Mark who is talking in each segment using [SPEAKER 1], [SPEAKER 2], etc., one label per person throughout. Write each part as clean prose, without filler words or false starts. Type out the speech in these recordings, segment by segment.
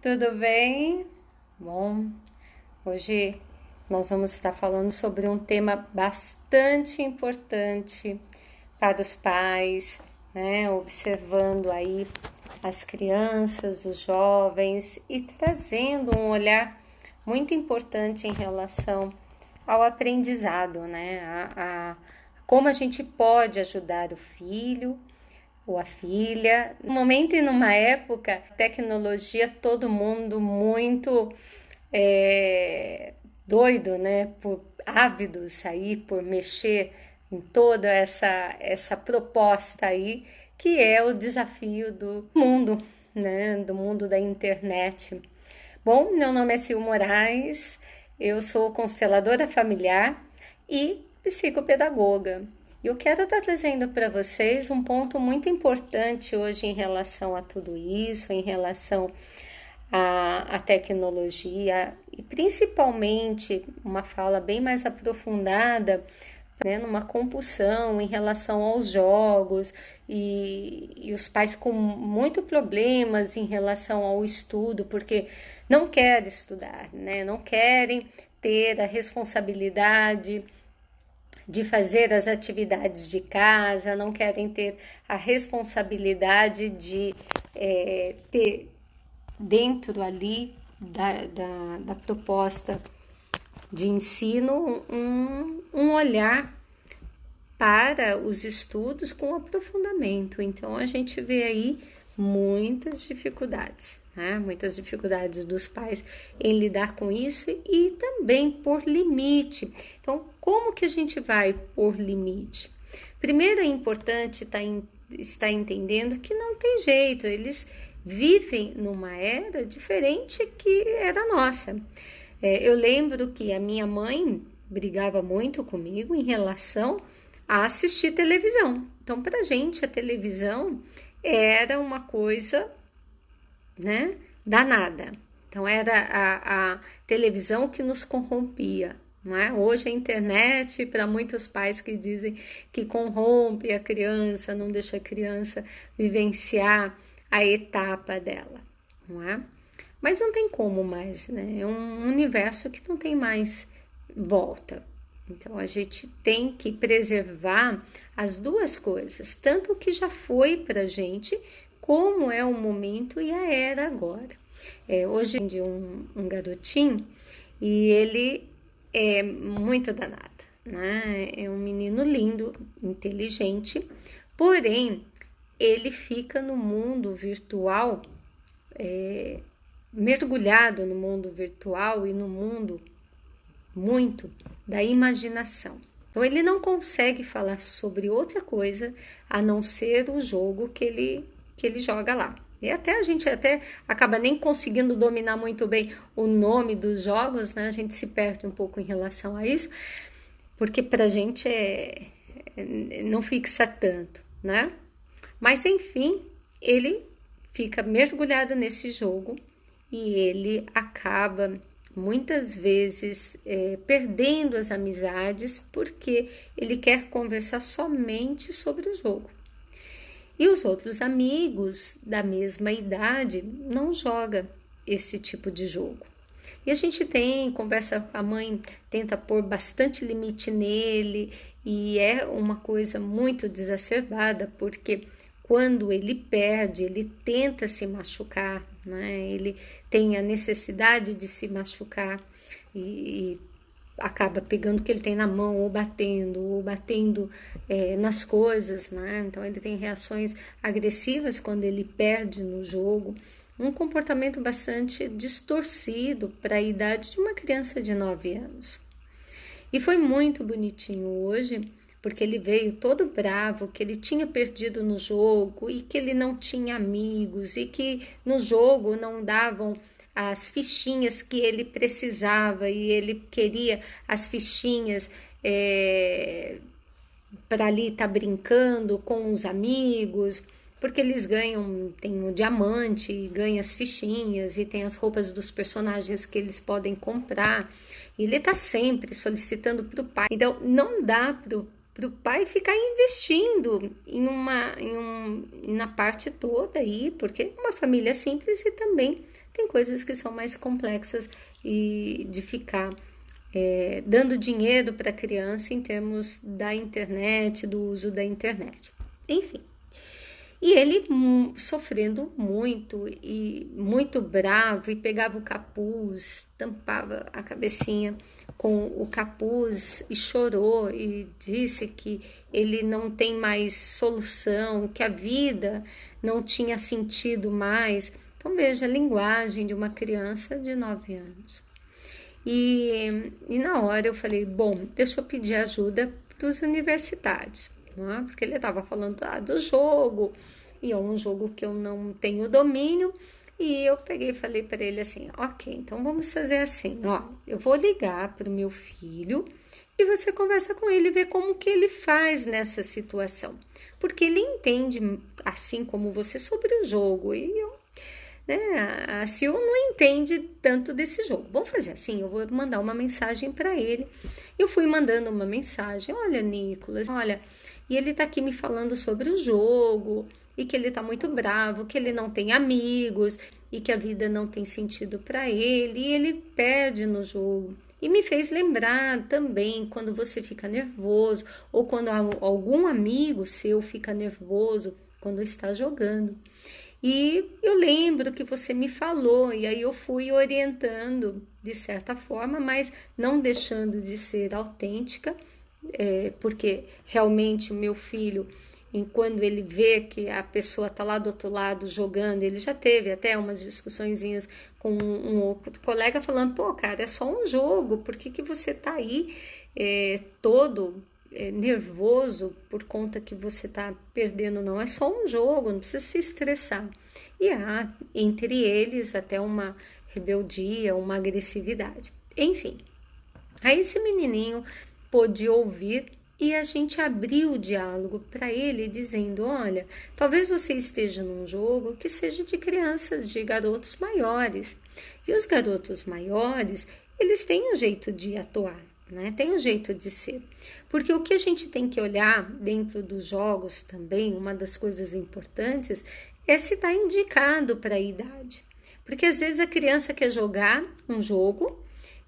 [SPEAKER 1] Tudo bem? Bom, hoje nós vamos estar falando sobre um tema bastante importante para os pais, né? Observando aí as crianças, os jovens e trazendo um olhar muito importante em relação ao aprendizado, né? Como a gente pode ajudar o filho ou a filha. No momento e numa época, tecnologia, todo mundo muito doido, né? Ávidos aí por mexer em toda essa proposta aí, que é o desafio do mundo, né? Do mundo da internet. Bom, meu nome é Sil Moraes, eu sou consteladora familiar e psicopedagoga. E eu quero estar trazendo para vocês um ponto muito importante hoje em relação a tudo isso, em relação à tecnologia e principalmente uma fala bem mais aprofundada, né, numa compulsão em relação aos jogos e os pais com muito problemas em relação ao estudo, porque não querem estudar, né, não querem ter a responsabilidade de fazer as atividades de casa, não querem ter a responsabilidade de ter dentro ali da proposta de ensino um olhar para os estudos com aprofundamento. Então a gente vê aí muitas dificuldades, né? Muitas dificuldades dos pais em lidar com isso e também por limite. Então, como que a gente vai por limite? Primeiro é importante estar entendendo que não tem jeito, eles vivem numa era diferente que era nossa. Eu lembro que a minha mãe brigava muito comigo em relação a assistir televisão. Então, para gente, a televisão era uma coisa, né, danada. Então, era a televisão que nos corrompia. Não é? Hoje a internet, para muitos pais que dizem que corrompe a criança, não deixa a criança vivenciar a etapa dela, não é? Mas não tem como mais, né? É um universo que não tem mais volta. Então a gente tem que preservar as duas coisas, tanto o que já foi para gente, como é o momento e a era agora. Hoje de um garotinho e ele é muito danado, né? É um menino lindo, inteligente, porém ele fica no mundo virtual, mergulhado no mundo virtual e no mundo muito da imaginação. Então ele não consegue falar sobre outra coisa a não ser o jogo que ele joga lá. E até a gente até acaba nem conseguindo dominar muito bem o nome dos jogos, né? A gente se perde um pouco em relação a isso, porque pra gente não fixa tanto, né? Mas enfim, ele fica mergulhado nesse jogo e ele acaba muitas vezes perdendo as amizades porque ele quer conversar somente sobre o jogo. E os outros amigos da mesma idade não jogam esse tipo de jogo. E a gente conversa, a mãe tenta pôr bastante limite nele e é uma coisa muito desacerbada, porque quando ele perde, ele tenta se machucar, né? Ele tem a necessidade de se machucar e acaba pegando o que ele tem na mão ou batendo nas coisas, né? Então ele tem reações agressivas quando ele perde no jogo, um comportamento bastante distorcido para a idade de uma criança de 9 anos. E foi muito bonitinho hoje, porque ele veio todo bravo, que ele tinha perdido no jogo e que ele não tinha amigos e que no jogo não davam as fichinhas que ele precisava e ele queria as fichinhas para ali estar brincando com os amigos, porque eles ganham, tem o diamante, ganha as fichinhas e tem as roupas dos personagens que eles podem comprar. E ele está sempre solicitando para o pai. Então não dá para o pai ficar investindo na parte toda aí, porque é uma família simples e também tem coisas que são mais complexas e de ficar dando dinheiro para a criança em termos da internet, do uso da internet. Enfim. E ele sofrendo muito e muito bravo e pegava o capuz, tampava a cabecinha com o capuz e chorou e disse que ele não tem mais solução, que a vida não tinha sentido mais. Então veja a linguagem de uma criança de 9 anos. E na hora eu falei, bom, deixa eu pedir ajuda para os universitários, não é? Porque ele estava falando do jogo, e é um jogo que eu não tenho domínio, e eu peguei e falei para ele assim, ok, então vamos fazer assim, ó, eu vou ligar para o meu filho e você conversa com ele e vê como que ele faz nessa situação, porque ele entende, assim como você, sobre o jogo, e eu, né, a Sil não entende tanto desse jogo. Vamos fazer assim, eu vou mandar uma mensagem para ele. Eu fui mandando uma mensagem, olha, Nicolas, olha, e ele tá aqui me falando sobre o jogo, e que ele tá muito bravo, que ele não tem amigos, e que a vida não tem sentido para ele, e ele perde no jogo. E me fez lembrar também quando você fica nervoso, ou quando algum amigo seu fica nervoso quando está jogando. E eu lembro que você me falou, e aí eu fui orientando de certa forma, mas não deixando de ser autêntica, porque realmente o meu filho, quando ele vê que a pessoa está lá do outro lado jogando, ele já teve até umas discussõezinhas com um outro colega falando, pô, cara, é só um jogo, por que você está aí todo nervoso por conta que você está perdendo? Não, é só um jogo, não precisa se estressar. E há entre eles até uma rebeldia, uma agressividade. Enfim, aí esse menininho pôde ouvir e a gente abriu o diálogo para ele dizendo, olha, talvez você esteja num jogo que seja de crianças, de garotos maiores. E os garotos maiores, eles têm um jeito de atuar, né? Tem um jeito de ser. Porque o que a gente tem que olhar dentro dos jogos também, uma das coisas importantes, é se está indicado para a idade. Porque às vezes a criança quer jogar um jogo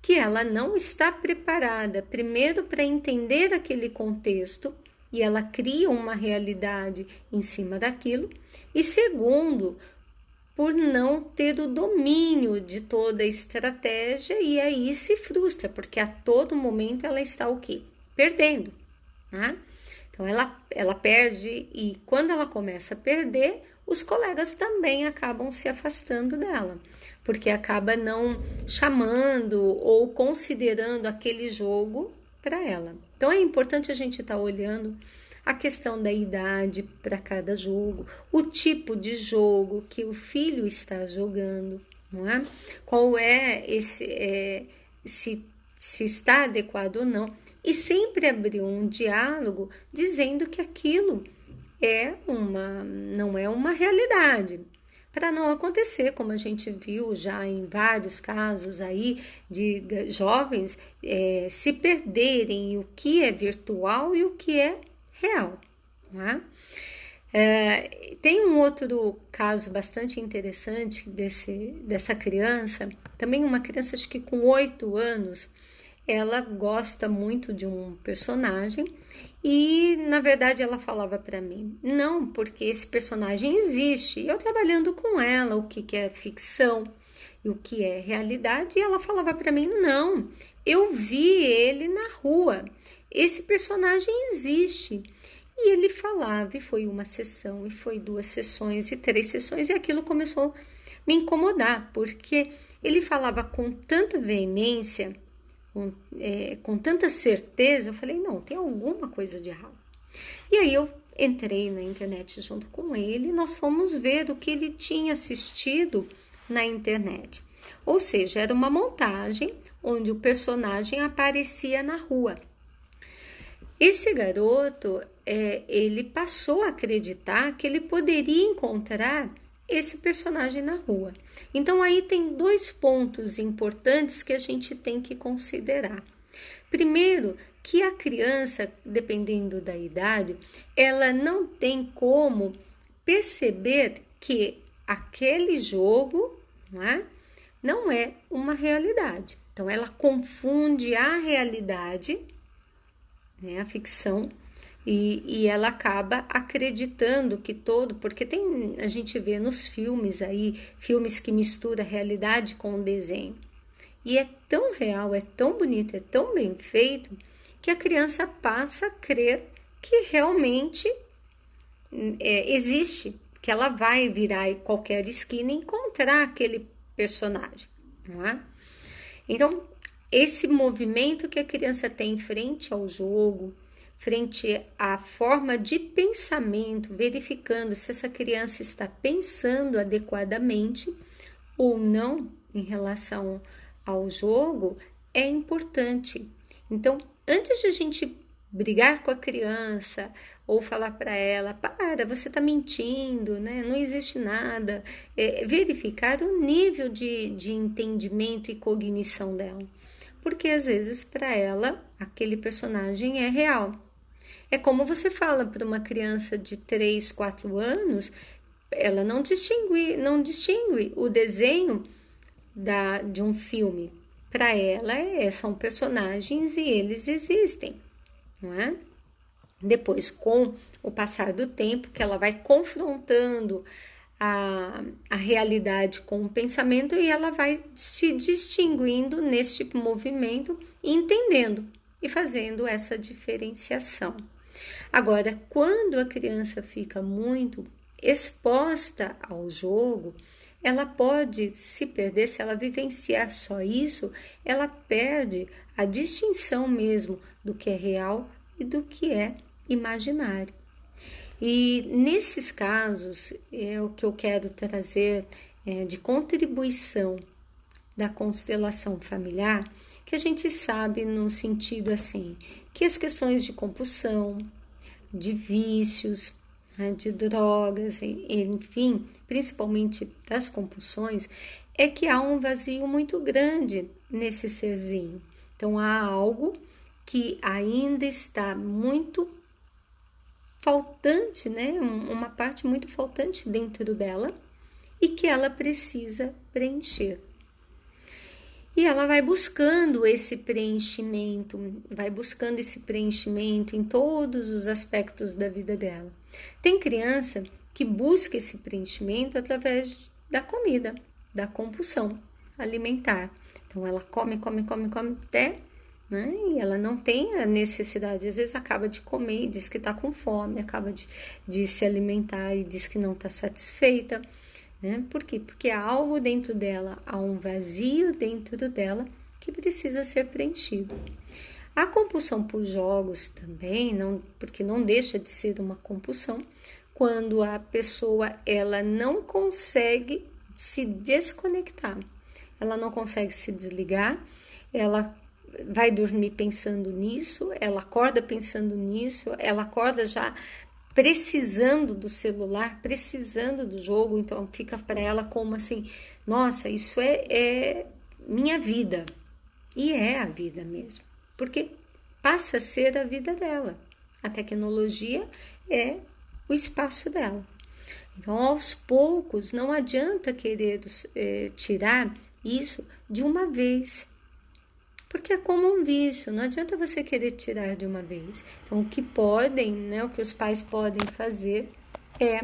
[SPEAKER 1] que ela não está preparada, primeiro para entender aquele contexto, e ela cria uma realidade em cima daquilo, e segundo, por não ter o domínio de toda a estratégia, e aí se frustra, porque a todo momento ela está o quê? Perdendo, né? Então ela perde, e quando ela começa a perder, os colegas também acabam se afastando dela, porque acaba não chamando ou considerando aquele jogo para ela. Então é importante a gente estar olhando a questão da idade para cada jogo, o tipo de jogo que o filho está jogando, não é? Qual é se está adequado ou não, e sempre abrir um diálogo dizendo que aquilo não é uma realidade, para não acontecer, como a gente viu já em vários casos aí de jovens se perderem o que é virtual e o que é real. Não é? Tem um outro caso bastante interessante dessa criança, também uma criança acho que com 8 anos, ela gosta muito de um personagem e, na verdade, ela falava para mim, não, porque esse personagem existe. E eu trabalhando com ela, o que é ficção e o que é realidade, e ela falava para mim, não, eu vi ele na rua, esse personagem existe. E ele falava, e foi uma sessão, e foi 2 sessões, e 3 sessões, e aquilo começou a me incomodar, porque ele falava com tanta veemência, com tanta certeza, eu falei, não, tem alguma coisa de errado. E aí eu entrei na internet junto com ele e nós fomos ver o que ele tinha assistido na internet. Ou seja, era uma montagem onde o personagem aparecia na rua. Esse garoto, ele passou a acreditar que ele poderia encontrar esse personagem na rua. Então aí tem 2 pontos importantes que a gente tem que considerar. Primeiro, que a criança, dependendo da idade, ela não tem como perceber que aquele jogo, não é uma realidade. Então, ela confunde a realidade, né, a ficção, e ela acaba acreditando que porque a gente vê nos filmes aí, filmes que misturam a realidade com o desenho. E é tão real, é tão bonito, é tão bem feito, que a criança passa a crer que realmente existe, que ela vai virar em qualquer esquina e encontrar aquele personagem, não é? Então, esse movimento que a criança tem frente ao jogo, frente à forma de pensamento, verificando se essa criança está pensando adequadamente ou não em relação ao jogo, é importante. Então, antes de a gente brigar com a criança ou falar para ela, para, você está mentindo, né? Não existe nada, verificar o nível de entendimento e cognição dela. Porque às vezes para ela aquele personagem é real. É como você fala para uma criança de 3, 4 anos, ela não distingue o desenho de um filme. Para ela são personagens e eles existem, não é? Depois, com o passar do tempo, que ela vai confrontando a realidade com o pensamento e ela vai se distinguindo neste movimento, entendendo e fazendo essa diferenciação. Agora, quando a criança fica muito exposta ao jogo, ela pode se perder, se ela vivenciar só isso, ela perde a distinção mesmo do que é real e do que é imaginário. E nesses casos, é o que eu quero trazer de contribuição da constelação familiar, que a gente sabe no sentido assim, que as questões de compulsão, de vícios, de drogas, enfim, principalmente das compulsões, é que há um vazio muito grande nesse serzinho. Então, há algo que ainda está muito faltante, né? Uma parte muito faltante dentro dela e que ela precisa preencher. E ela vai buscando esse preenchimento em todos os aspectos da vida dela. Tem criança que busca esse preenchimento através da comida, da compulsão alimentar. Então ela come até, né? E ela não tem a necessidade, às vezes acaba de comer e diz que está com fome, acaba de se alimentar e diz que não está satisfeita. Por quê? Porque há algo dentro dela, há um vazio dentro dela que precisa ser preenchido. A compulsão por jogos também, porque não deixa de ser uma compulsão, quando a pessoa ela não consegue se desconectar, ela não consegue se desligar, ela vai dormir pensando nisso, ela acorda pensando nisso, ela acorda já precisando do celular, precisando do jogo, então fica para ela como assim, nossa, isso é minha vida. E é a vida mesmo, porque passa a ser a vida dela. A tecnologia é o espaço dela. Então, aos poucos, não adianta querer tirar isso de uma vez, porque é como um vício, não adianta você querer tirar de uma vez. Então, o que os pais podem fazer é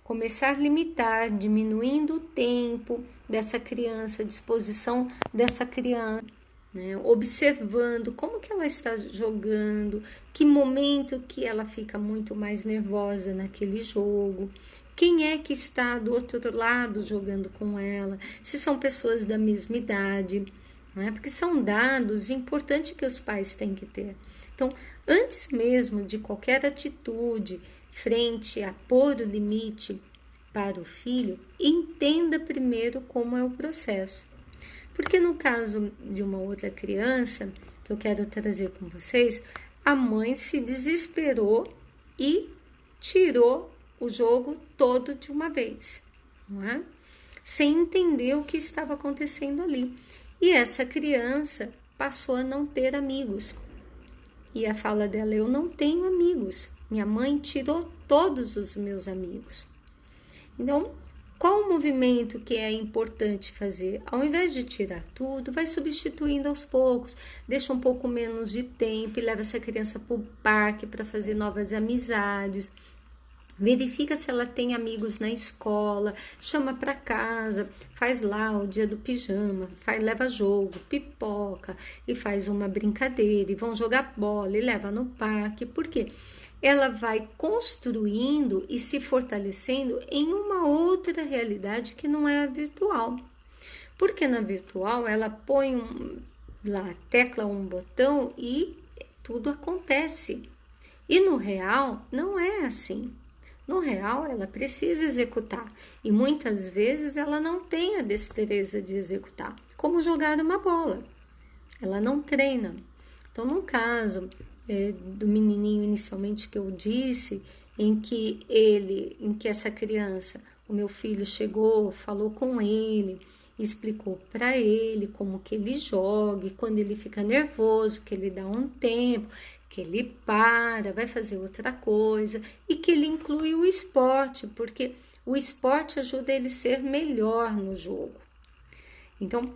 [SPEAKER 1] começar a limitar, diminuindo o tempo dessa criança, a disposição dessa criança, né? Observando como que ela está jogando, que momento que ela fica muito mais nervosa naquele jogo, quem é que está do outro lado jogando com ela, se são pessoas da mesma idade, né? Porque são dados importantes que os pais têm que ter. Então, antes mesmo de qualquer atitude frente a pôr o limite para o filho, entenda primeiro como é o processo. Porque no caso de uma outra criança, que eu quero trazer com vocês, a mãe se desesperou e tirou o jogo todo de uma vez, não é? Sem entender o que estava acontecendo ali. E essa criança passou a não ter amigos. E a fala dela: eu não tenho amigos. Minha mãe tirou todos os meus amigos. Então, qual o movimento que é importante fazer? Ao invés de tirar tudo, vai substituindo aos poucos, deixa um pouco menos de tempo e leva essa criança para o parque para fazer novas amizades. Verifica se ela tem amigos na escola, chama para casa, faz lá o dia do pijama, leva jogo, pipoca e faz uma brincadeira e vão jogar bola e leva no parque. Por quê? Ela vai construindo e se fortalecendo em uma outra realidade que não é a virtual. Porque na virtual ela põe lá, tecla um botão e tudo acontece. E no real não é assim. No real, ela precisa executar e muitas vezes ela não tem a destreza de executar, como jogar uma bola. Ela não treina. Então, no caso do menininho inicialmente que eu disse, em que essa criança, o meu filho chegou, falou com ele, explicou para ele como que ele joga, e quando ele fica nervoso, que ele dá um tempo, que ele para, vai fazer outra coisa e que ele inclui o esporte, porque o esporte ajuda ele a ser melhor no jogo. Então,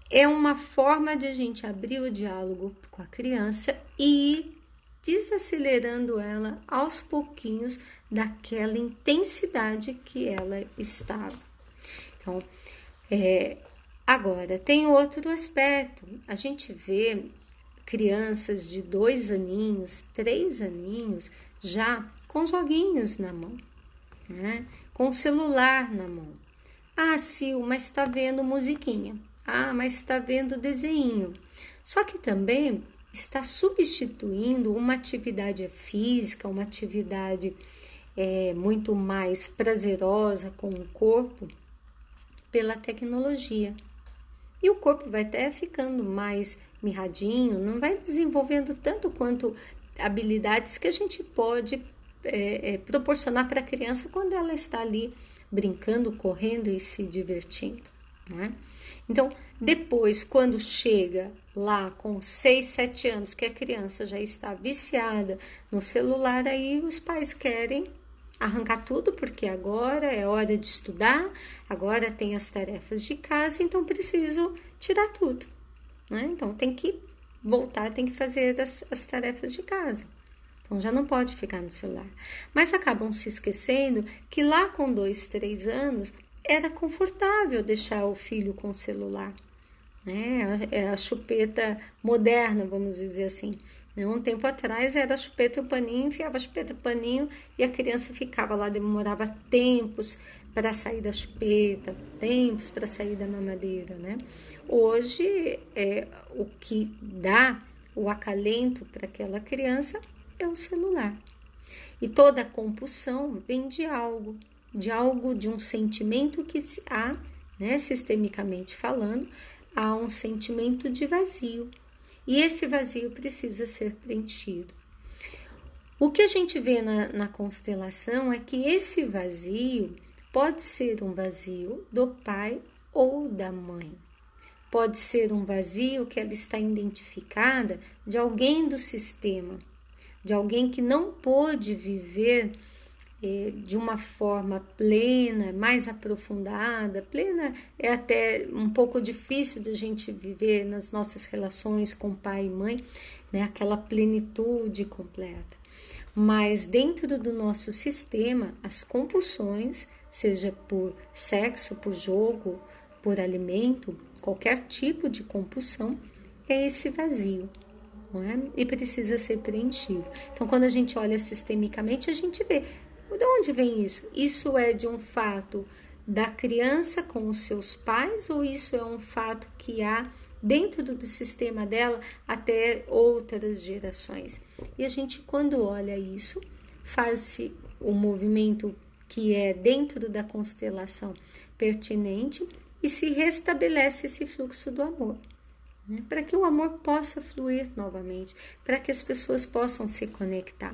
[SPEAKER 1] é uma forma de a gente abrir o diálogo com a criança e ir desacelerando ela aos pouquinhos daquela intensidade que ela estava. Então, agora, tem outro aspecto. A gente vê crianças de 2 aninhos, 3 aninhos, já com joguinhos na mão, né? Com celular na mão. Ah, Sil, mas está vendo musiquinha. Ah, mas está vendo desenho. Só que também está substituindo uma atividade física, uma atividade muito mais prazerosa com o corpo pela tecnologia. E o corpo vai até ficando mais mirradinho, não vai desenvolvendo tanto quanto habilidades que a gente pode proporcionar para a criança quando ela está ali brincando, correndo e se divertindo, né? Então, depois, quando chega lá com 6, 7 anos, que a criança já está viciada no celular, aí os pais querem arrancar tudo, porque agora é hora de estudar, agora tem as tarefas de casa, então preciso tirar tudo, né? Então tem que voltar, tem que fazer as tarefas de casa. Então já não pode ficar no celular. Mas acabam se esquecendo que lá com 2, 3 anos era confortável deixar o filho com o celular, né? É a chupeta moderna, vamos dizer assim. Um tempo atrás era a chupeta e o paninho, enfiava a chupeta e o paninho e a criança ficava lá, demorava tempos para sair da chupeta, tempos para sair da mamadeira, né? Hoje, o que dá o acalento para aquela criança é o celular. E toda a compulsão vem de um sentimento que há, né, sistemicamente falando, há um sentimento de vazio. E esse vazio precisa ser preenchido. O que a gente vê na constelação é que esse vazio pode ser um vazio do pai ou da mãe. Pode ser um vazio que ela está identificada de alguém do sistema, de alguém que não pôde viver de uma forma plena, mais aprofundada. Plena é até um pouco difícil de a gente viver nas nossas relações com pai e mãe, né? Aquela plenitude completa. Mas dentro do nosso sistema, as compulsões, seja por sexo, por jogo, por alimento, qualquer tipo de compulsão, é esse vazio, não é? E precisa ser preenchido. Então, quando a gente olha sistemicamente, a gente vê de onde vem isso? Isso é de um fato da criança com os seus pais ou isso é um fato que há dentro do sistema dela até outras gerações? E a gente, quando olha isso, faz-se o movimento que é dentro da constelação pertinente e se restabelece esse fluxo do amor, né? Para que o amor possa fluir novamente, para que as pessoas possam se conectar.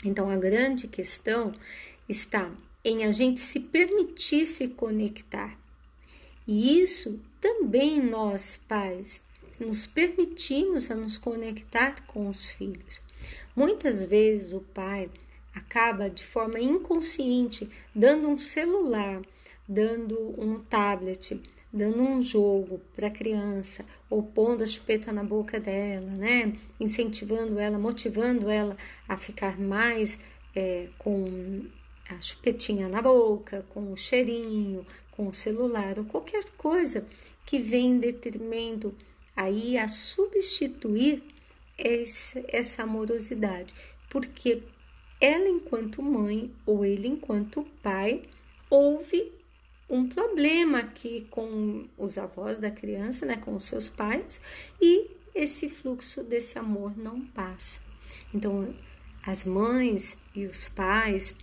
[SPEAKER 1] Então, a grande questão está em a gente se permitir se conectar E isso também nós, pais, nos permitimos a nos conectar com os filhos. Muitas vezes o pai acaba de forma inconsciente dando um celular, dando um tablet, dando um jogo para a criança, ou pondo a chupeta na boca dela, né? Incentivando ela, motivando ela a ficar mais com a chupetinha na boca, com o cheirinho, com o celular, ou qualquer coisa que vem em detrimento aí a substituir essa amorosidade, porque ela enquanto mãe ou ele enquanto pai houve um problema aqui com os avós da criança, né, com os seus pais, e esse fluxo desse amor não passa. Então, as mães e os pais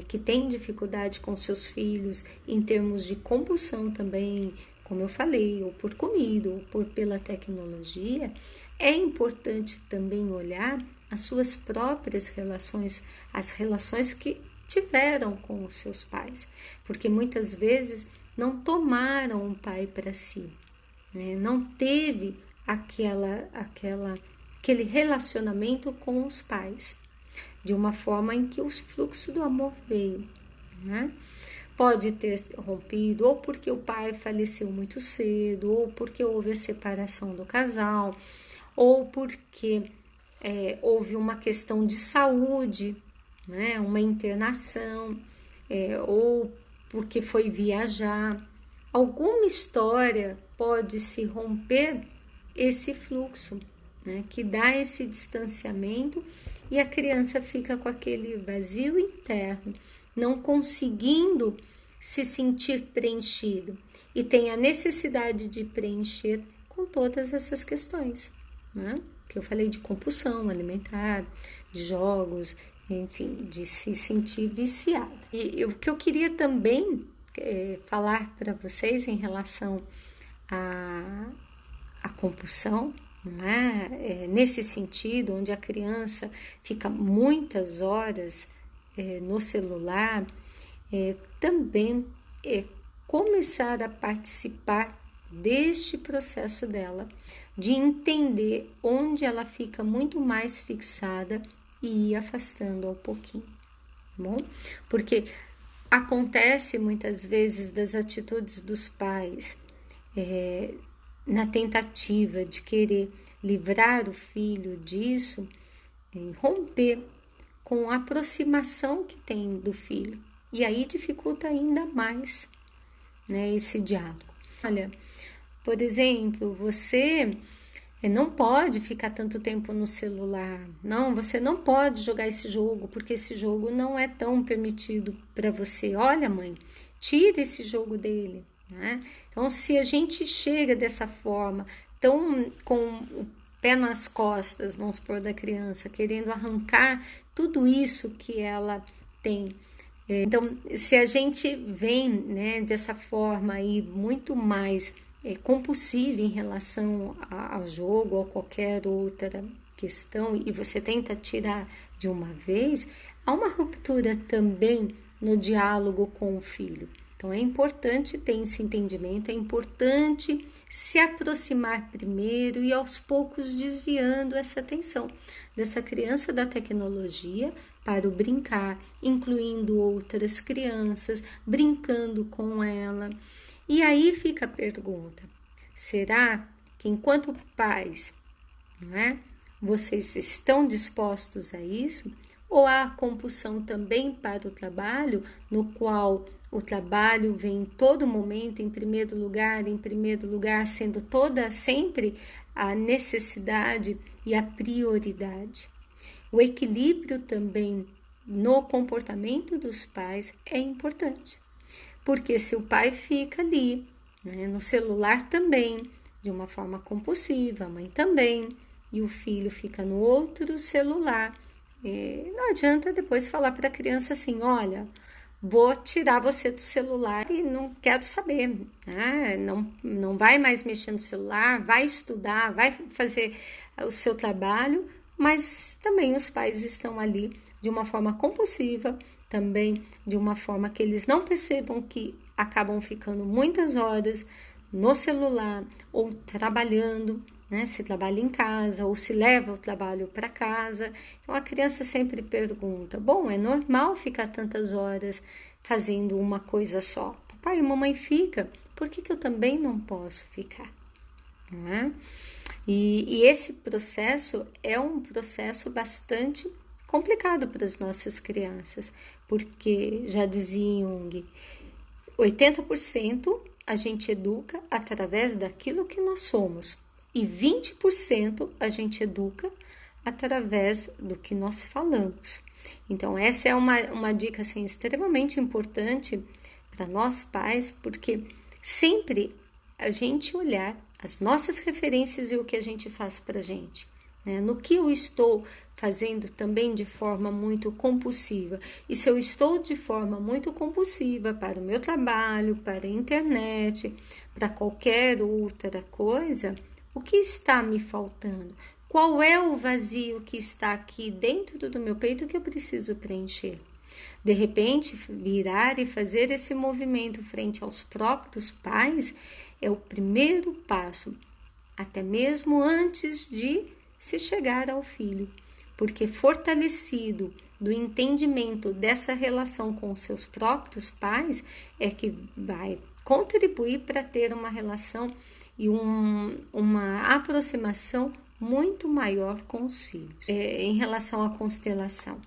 [SPEAKER 1] que têm dificuldade com seus filhos em termos de compulsão também, como eu falei, ou por comida, ou pela tecnologia, é importante também olhar as suas próprias relações, as relações que tiveram com os seus pais, porque muitas vezes não tomaram um pai para si, né? Não teve aquele relacionamento com os pais, de uma forma em que o fluxo do amor veio, né? Pode ter rompido ou porque o pai faleceu muito cedo, ou porque houve a separação do casal, ou porque houve uma questão de saúde, né? Uma internação, ou porque foi viajar. Alguma história pode se romper esse fluxo, né? Que dá esse distanciamento e a criança fica com aquele vazio interno, não conseguindo se sentir preenchido e tem a necessidade de preencher com todas essas questões, né? Que eu falei de compulsão alimentar, de jogos, enfim, de se sentir viciado. E o que eu queria também falar para vocês em relação à compulsão, não é? Nesse sentido, onde a criança fica muitas horas no celular, também começar a participar deste processo dela, de entender onde ela fica muito mais fixada e ir afastando ao pouquinho, tá bom? Porque acontece muitas vezes das atitudes dos pais na tentativa de querer livrar o filho disso, romper com a aproximação que tem do filho. E aí dificulta ainda mais, né, esse diálogo. Olha, por exemplo, você não pode ficar tanto tempo no celular. Não, você não pode jogar esse jogo, porque esse jogo não é tão permitido para você. Olha, mãe, tira esse jogo dele, né? Então, se a gente chega dessa forma, tão com o pé nas costas, vamos supor, da criança, querendo arrancar tudo isso que ela tem. Então, se a gente vem, né, dessa forma aí muito mais compulsiva em relação ao jogo ou qualquer outra questão e você tenta tirar de uma vez, há uma ruptura também no diálogo com o filho. Então, é importante ter esse entendimento, é importante se aproximar primeiro e aos poucos desviando essa atenção dessa criança da tecnologia para o brincar, incluindo outras crianças, brincando com ela. E aí fica a pergunta: será que enquanto pais, não é, vocês estão dispostos a isso? Ou há compulsão também para o trabalho, no qual o trabalho vem em todo momento em primeiro lugar, sendo toda sempre a necessidade e a prioridade? O equilíbrio também no comportamento dos pais é importante, porque se o pai fica ali, né, no celular também, de uma forma compulsiva, a mãe também, e o filho fica no outro celular, não adianta depois falar para a criança assim: olha, vou tirar você do celular e não quero saber, né? Não vai mais mexer no celular, vai estudar, vai fazer o seu trabalho, mas também os pais estão ali de uma forma compulsiva, também de uma forma que eles não percebam que acabam ficando muitas horas no celular ou trabalhando, né? Se trabalha em casa ou se leva o trabalho para casa. Então a criança sempre pergunta: bom, é normal ficar tantas horas fazendo uma coisa só? Papai e mamãe fica, por que eu também não posso ficar? Não é? E esse processo é um processo bastante complicado para as nossas crianças, porque já dizia Jung, 80% a gente educa através daquilo que nós somos e 20% a gente educa através do que nós falamos. Então, essa é uma dica assim, extremamente importante para nós pais, porque sempre a gente olhar as nossas referências e o que a gente faz para a gente. Né? No que eu estou fazendo também de forma muito compulsiva. E se eu estou de forma muito compulsiva para o meu trabalho, para a internet, para qualquer outra coisa, o que está me faltando? Qual é o vazio que está aqui dentro do meu peito que eu preciso preencher? De repente, virar e fazer esse movimento frente aos próprios pais é o primeiro passo, até mesmo antes de se chegar ao filho, porque fortalecido do entendimento dessa relação com os seus próprios pais é que vai contribuir para ter uma relação e uma aproximação muito maior com os filhos. Em relação à constelação,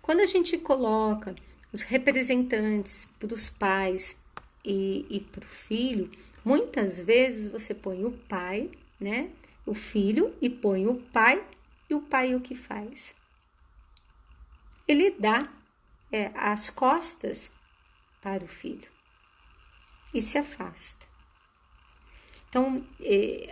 [SPEAKER 1] quando a gente coloca os representantes para os pais e para o filho, muitas vezes você põe o pai, né, o filho, e põe o pai, e o pai o que faz? Ele dá as costas para o filho e se afasta. Então,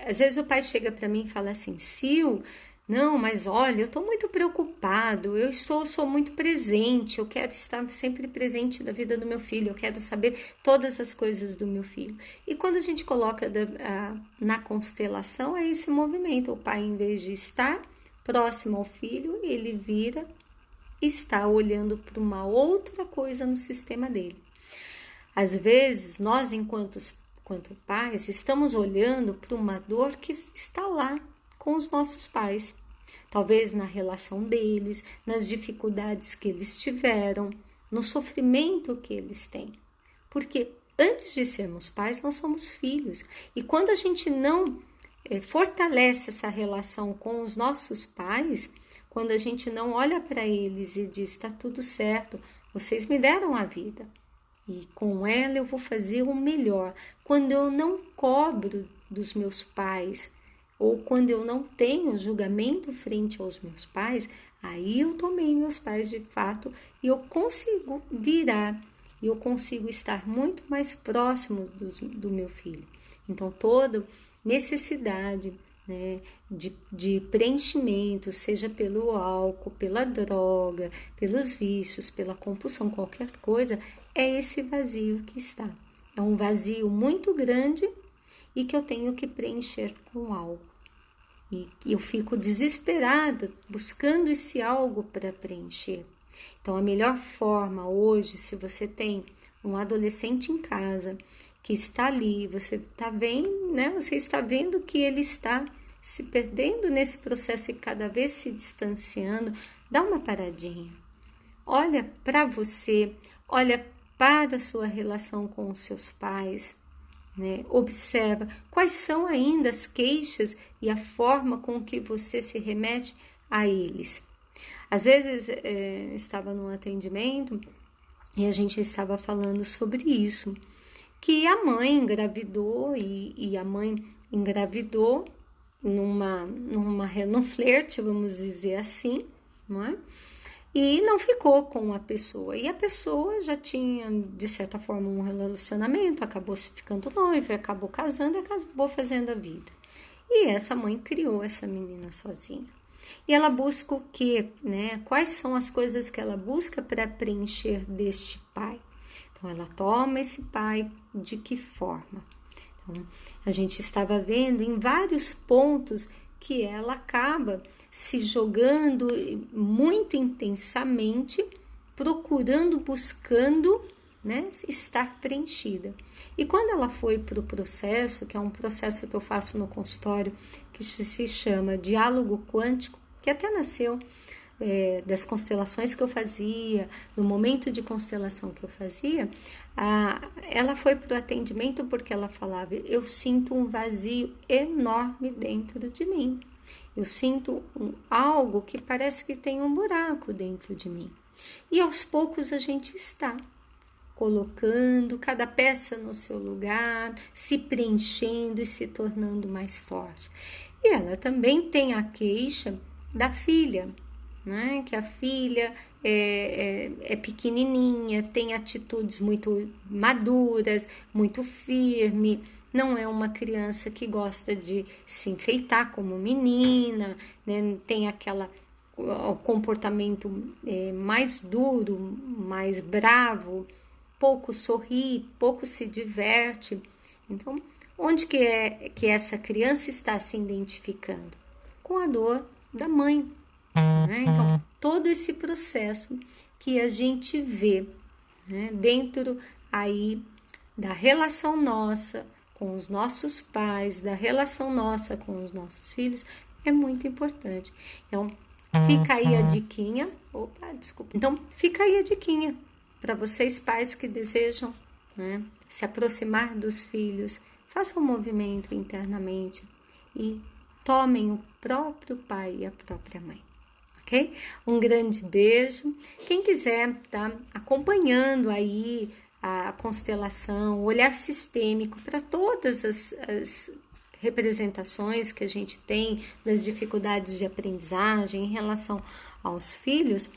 [SPEAKER 1] às vezes o pai chega para mim e fala assim: Sil, não, mas olha, eu estou muito preocupado, sou muito presente, eu quero estar sempre presente na vida do meu filho, eu quero saber todas as coisas do meu filho. E quando a gente coloca na constelação, é esse movimento, o pai, em vez de estar próximo ao filho, ele vira e está olhando para uma outra coisa no sistema dele. Às vezes, nós, enquanto pais, estamos olhando para uma dor que está lá com os nossos pais, talvez na relação deles, nas dificuldades que eles tiveram, no sofrimento que eles têm. Porque antes de sermos pais, nós somos filhos. E quando a gente não fortalece essa relação com os nossos pais, quando a gente não olha para eles e diz: está tudo certo, vocês me deram a vida e com ela eu vou fazer o melhor. Quando eu não cobro dos meus pais, ou quando eu não tenho julgamento frente aos meus pais, aí eu tomei meus pais de fato e eu consigo virar, e eu consigo estar muito mais próximo do meu filho. Então, toda necessidade, né, de preenchimento, seja pelo álcool, pela droga, pelos vícios, pela compulsão, qualquer coisa, é esse vazio que está. É um vazio muito grande e que eu tenho que preencher com algo. E eu fico desesperada buscando esse algo para preencher. Então, a melhor forma hoje, se você tem um adolescente em casa que está ali, você está vendo, né? Você está vendo que ele está se perdendo nesse processo e cada vez se distanciando, dá uma paradinha. Olha para você, olha para a sua relação com os seus pais, né? Observa quais são ainda as queixas e a forma com que você se remete a eles. Às vezes, estava num atendimento e a gente estava falando sobre isso, que a mãe engravidou e a mãe engravidou num flerte, vamos dizer assim, não é? E não ficou com a pessoa. E a pessoa já tinha, de certa forma, um relacionamento, acabou se ficando noiva, acabou casando e acabou fazendo a vida. E essa mãe criou essa menina sozinha. E ela busca o quê? Né? Quais são as coisas que ela busca para preencher deste pai? Então, ela toma esse pai de que forma? Então, a gente estava vendo em vários pontos que ela acaba se jogando muito intensamente, procurando, buscando né, estar preenchida. E quando ela foi para o processo, que é um processo que eu faço no consultório, que se chama diálogo quântico, que até nasceu das constelações que eu fazia, no momento de constelação que eu fazia, ela foi para o atendimento porque ela falava: eu sinto um vazio enorme dentro de mim. Eu sinto algo que parece que tem um buraco dentro de mim. E aos poucos a gente está colocando cada peça no seu lugar, se preenchendo e se tornando mais forte. E ela também tem a queixa da filha, né? Que a filha é pequenininha, tem atitudes muito maduras, muito firme, não é uma criança que gosta de se enfeitar como menina, né? Tem o comportamento mais duro, mais bravo, pouco sorri, pouco se diverte. Então, onde que essa criança está se identificando? Com a dor da mãe, né? Então, todo esse processo que a gente vê, né, dentro aí da relação nossa com os nossos pais, da relação nossa com os nossos filhos, é muito importante. Então, fica aí a diquinha. Opa, desculpa. Então, fica aí a diquinha para vocês pais que desejam, né, se aproximar dos filhos, façam um movimento internamente e tomem o próprio pai e a própria mãe. Ok? Um grande beijo. Quem quiser tá acompanhando aí a constelação, o olhar sistêmico para todas as representações que a gente tem das dificuldades de aprendizagem em relação aos filhos,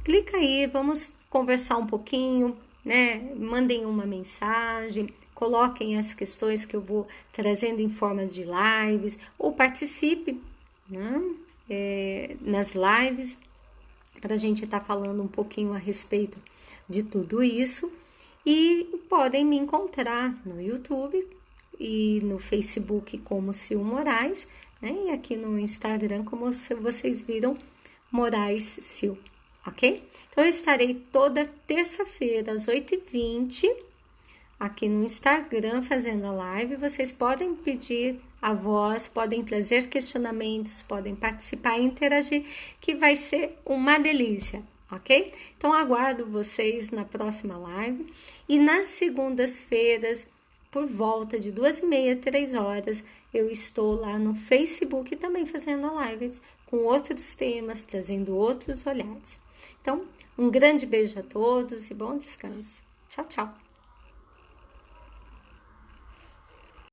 [SPEAKER 1] clica aí, vamos conversar um pouquinho, né? Mandem uma mensagem, coloquem as questões que eu vou trazendo em forma de lives, ou participe, né? Nas lives, para a gente estar falando um pouquinho a respeito de tudo isso. E podem me encontrar no YouTube e no Facebook como Sil Moraes, né? E aqui no Instagram, como vocês viram, Moraes Sil, ok? Então, eu estarei toda terça-feira às 8h20 aqui no Instagram fazendo a live. Vocês podem pedir a voz, podem trazer questionamentos, podem participar e interagir, que vai ser uma delícia, ok? Então, aguardo vocês na próxima live. E nas segundas-feiras, por volta de 2h30, 3h, eu estou lá no Facebook também fazendo lives com outros temas, trazendo outros olhares. Então, um grande beijo a todos e bom descanso. Tchau, tchau!